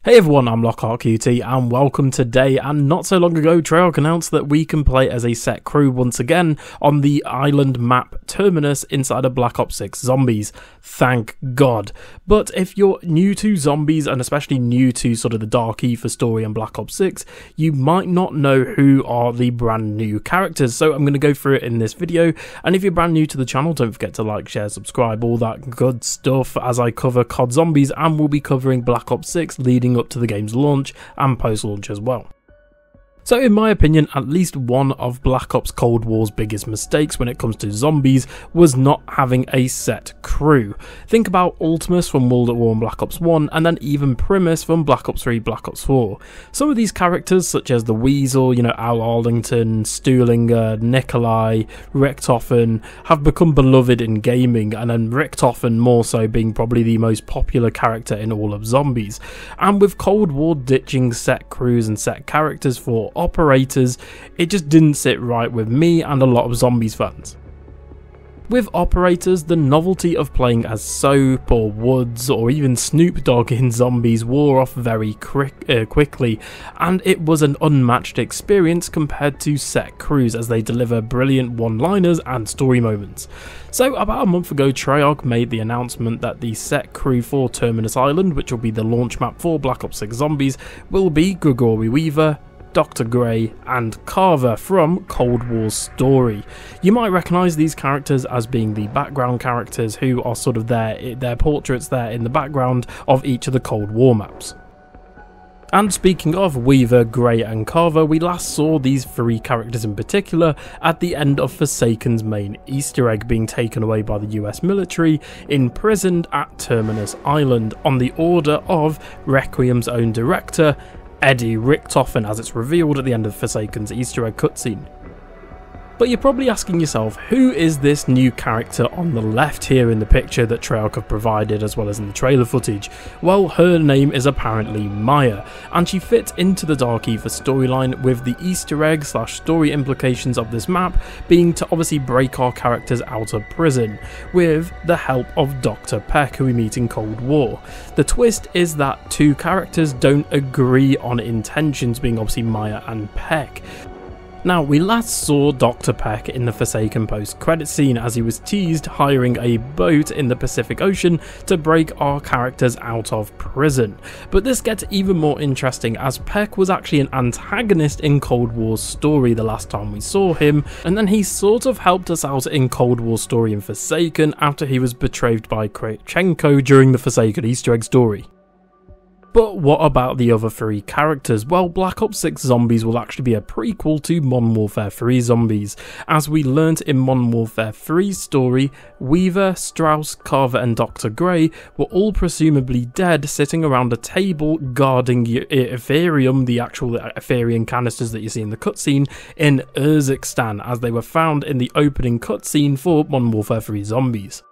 Hey everyone, I'm LockhartQT and welcome today. And not so long ago, Treyarch announced that we can play as a set crew once again on the island map Terminus inside of Black Ops 6 Zombies. Thank God. But if you're new to Zombies and especially new to sort of the Dark Ether story on Black Ops 6, you might not know who are the brand new characters. So I'm going to go through it in this video. And if you're brand new to the channel, don't forget to like, share, subscribe, all that good stuff as I cover COD Zombies, and we'll be covering Black Ops 6 leading up to the game's launch and post-launch as well. So in my opinion, at least one of Black Ops Cold War's biggest mistakes when it comes to zombies was not having a set crew. Think about Ultimus from World at War and Black Ops 1, and then even Primus from Black Ops 3, Black Ops 4. Some of these characters, such as the Weasel, Al Arlington, Stuhlinger, Nikolai, Richtofen, have become beloved in gaming, and then Richtofen more so being probably the most popular character in all of Zombies. And with Cold War ditching set crews and set characters for operators, it just didn't sit right with me and a lot of Zombies fans. With operators, the novelty of playing as Soap or Woods or even Snoop Dogg in Zombies wore off very quickly, and it was an unmatched experience compared to set crews as they deliver brilliant one-liners and story moments. So about a month ago, Treyarch made the announcement that the set crew for Terminus Island, which will be the launch map for Black Ops 6 Zombies, will be Gregory Weaver, Dr. Grey and Carver from Cold War's story. You might recognise these characters as being the background characters who are sort of their portraits there in the background of each of the Cold War maps. And speaking of Weaver, Grey and Carver, we last saw these three characters in particular at the end of Forsaken's main Easter egg being taken away by the US military, imprisoned at Terminus Island on the order of Requiem's own director, Eddie Richtofen, as it's revealed at the end of Forsaken's Easter egg cutscene. But you're probably asking yourself, who is this new character on the left here in the picture that Treyarch have provided as well as in the trailer footage? Well, her name is apparently Maya, and she fits into the Dark Ether storyline, with the Easter egg / story implications of this map being to obviously break our characters out of prison, with the help of Dr. Peck, who we meet in Cold War. The twist is that two characters don't agree on intentions, being obviously Maya and Peck. Now, we last saw Dr. Peck in the Forsaken post-credit scene as he was teased hiring a boat in the Pacific Ocean to break our characters out of prison. But this gets even more interesting as Peck was actually an antagonist in Cold War's story the last time we saw him, and then he sort of helped us out in Cold War's story in Forsaken after he was betrayed by Krychenko during the Forsaken Easter egg story. But what about the other three characters? Well, Black Ops 6 Zombies will actually be a prequel to Modern Warfare 3 Zombies. As we learnt in Modern Warfare 3's story, Weaver, Strauss, Carver and Dr. Grey were all presumably dead, sitting around a table guarding Ethereum, the actual Ethereum canisters that you see in the cutscene, in Urzikstan, as they were found in the opening cutscene for Modern Warfare 3 Zombies.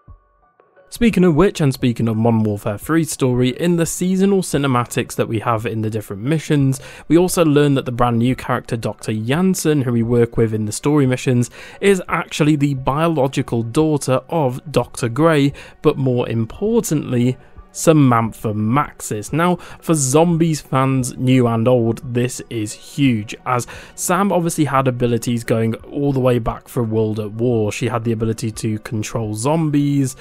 Speaking of which, and speaking of Modern Warfare 3's story, in the seasonal cinematics that we have in the different missions, we also learn that the brand new character Dr. Jansen, who we work with in the story missions, is actually the biological daughter of Dr. Grey, but more importantly, Samantha Maxis. Now, for Zombies fans, new and old, this is huge, as Sam obviously had abilities going all the way back for World at War. She had the ability to control zombies,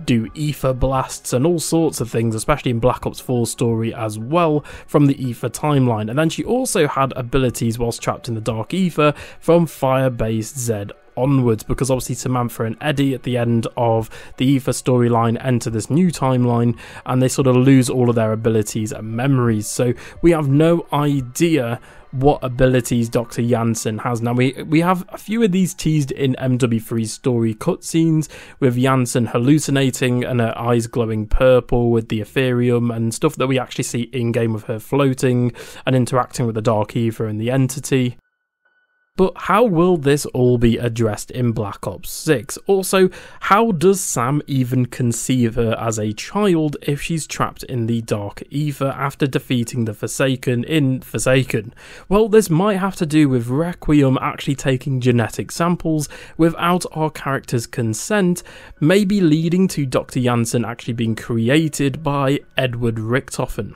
do ether blasts and all sorts of things, especially in Black Ops 4's story as well, from the ether timeline. And then she also had abilities whilst trapped in the Dark Ether from Firebase Z onwards, because obviously Samantha and Eddie at the end of the Ether storyline enter this new timeline and they sort of lose all of their abilities and memories, so we have no idea what abilities Dr. Jansen has. Now we have a few of these teased in MW3's story cutscenes, with Jansen hallucinating and her eyes glowing purple with the Ethereum and stuff that we actually see in-game with her floating and interacting with the Dark Ether and the Entity. But how will this all be addressed in Black Ops 6? Also, how does Sam even conceive her as a child if she's trapped in the Dark Ether after defeating the Forsaken in Forsaken? Well, this might have to do with Requiem actually taking genetic samples without our character's consent, maybe leading to Dr. Jansen actually being created by Edward Richtofen.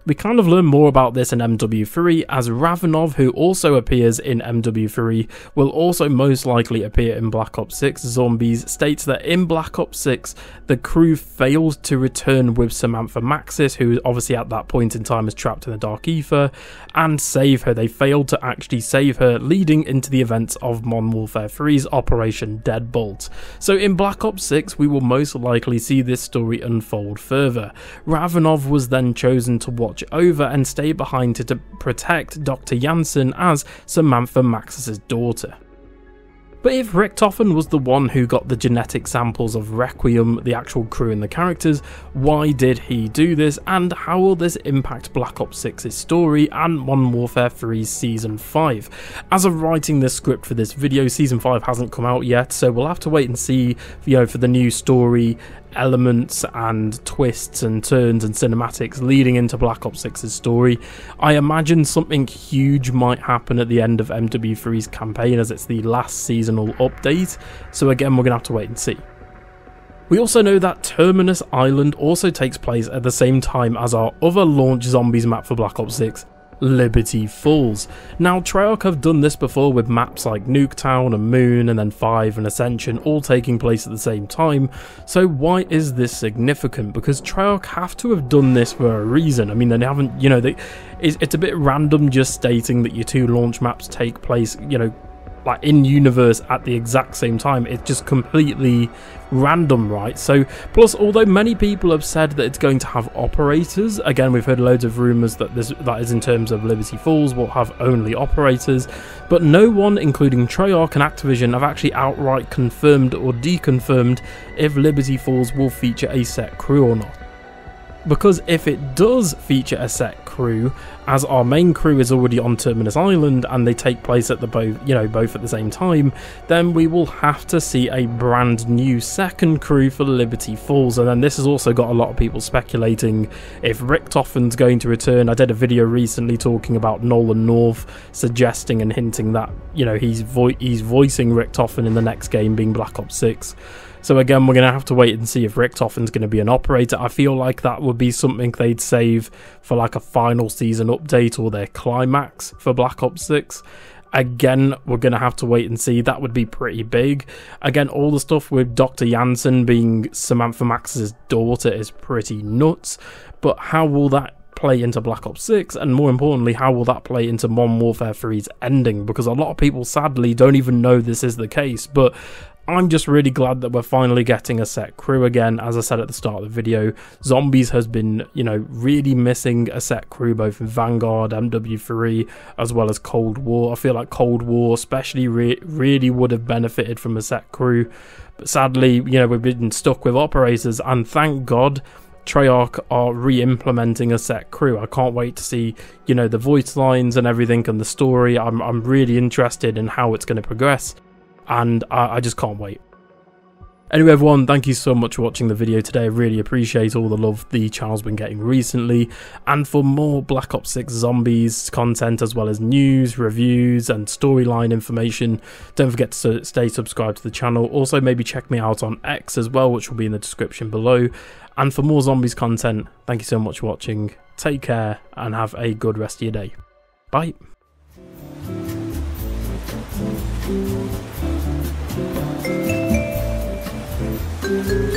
We kind of learn more about this in MW3, as Ravenov, who also appears in MW3, will also most likely appear in Black Ops 6 Zombies, states that in Black Ops 6, the crew failed to return with Samantha Maxis, who obviously at that point in time is trapped in the Dark Ether, and save her. They failed to actually save her, leading into the events of Modern Warfare 3's Operation Deadbolt. So in Black Ops 6, we will most likely see this story unfold further. Ravenov was then chosen to watch over and stay behind to protect Dr. Jansen as Samantha Maxis' daughter. But if Richtofen was the one who got the genetic samples of Requiem, the actual crew and the characters, why did he do this, and how will this impact Black Ops 6's story and Modern Warfare 3's Season 5? As of writing this script for this video, Season 5 hasn't come out yet, so we'll have to wait and see, for the new story elements and twists and turns and cinematics leading into Black Ops 6's story. I imagine something huge might happen at the end of MW3's campaign, as it's the last seasonal update, so again we're going to have to wait and see. We also know that Terminus Island also takes place at the same time as our other launch zombies map for Black Ops 6, Liberty Falls. Now, Treyarch have done this before with maps like Nuketown and Moon and then 5 and Ascension all taking place at the same time, so why is this significant? Because Treyarch have to have done this for a reason. I mean, they haven't, it's a bit random just stating that your two launch maps take place, like in universe at the exact same time. It's just completely random, right? So plus, although many people have said that it's going to have operators, again we've heard loads of rumors that that is in terms of Liberty Falls will have only operators, but no one, including Treyarch and Activision, have actually outright confirmed or deconfirmed if Liberty Falls will feature a set crew or not. Because if it does feature a set crew, as our main crew is already on Terminus Island and they take place at the both at the same time, then we will have to see a brand new second crew for Liberty Falls. And then this has also got a lot of people speculating if Richtofen's going to return. I did a video recently talking about Nolan North suggesting and hinting that he's voicing Richtofen in the next game, being Black Ops 6. So again, we're going to have to wait and see if Richtofen's going to be an operator. I feel like that would be something they'd save for like a final season update or their climax for Black Ops 6. Again, we're going to have to wait and see. That would be pretty big. Again, all the stuff with Dr. Jansen being Samantha Maxis' daughter is pretty nuts. But how will that play into Black Ops 6, and more importantly, how will that play into Modern Warfare 3's ending? Because a lot of people sadly don't even know this is the case, but I'm just really glad that we're finally getting a set crew again. As I said at the start of the video, Zombies has been, really missing a set crew, both in Vanguard, MW3, as well as Cold War. I feel like Cold War especially really would have benefited from a set crew, but sadly, we've been stuck with operators, and thank God Treyarch are re-implementing a set crew. I can't wait to see, the voice lines and everything and the story. I'm really interested in how it's going to progress, and I just can't wait. Anyway everyone, thank you so much for watching the video today. I really appreciate all the love the channel's been getting recently, and for more Black Ops 6 Zombies content as well as news, reviews and storyline information, don't forget to stay subscribed to the channel. Also maybe check me out on X as well, which will be in the description below. And for more Zombies content, thank you so much for watching, take care and have a good rest of your day. Bye. Thank you.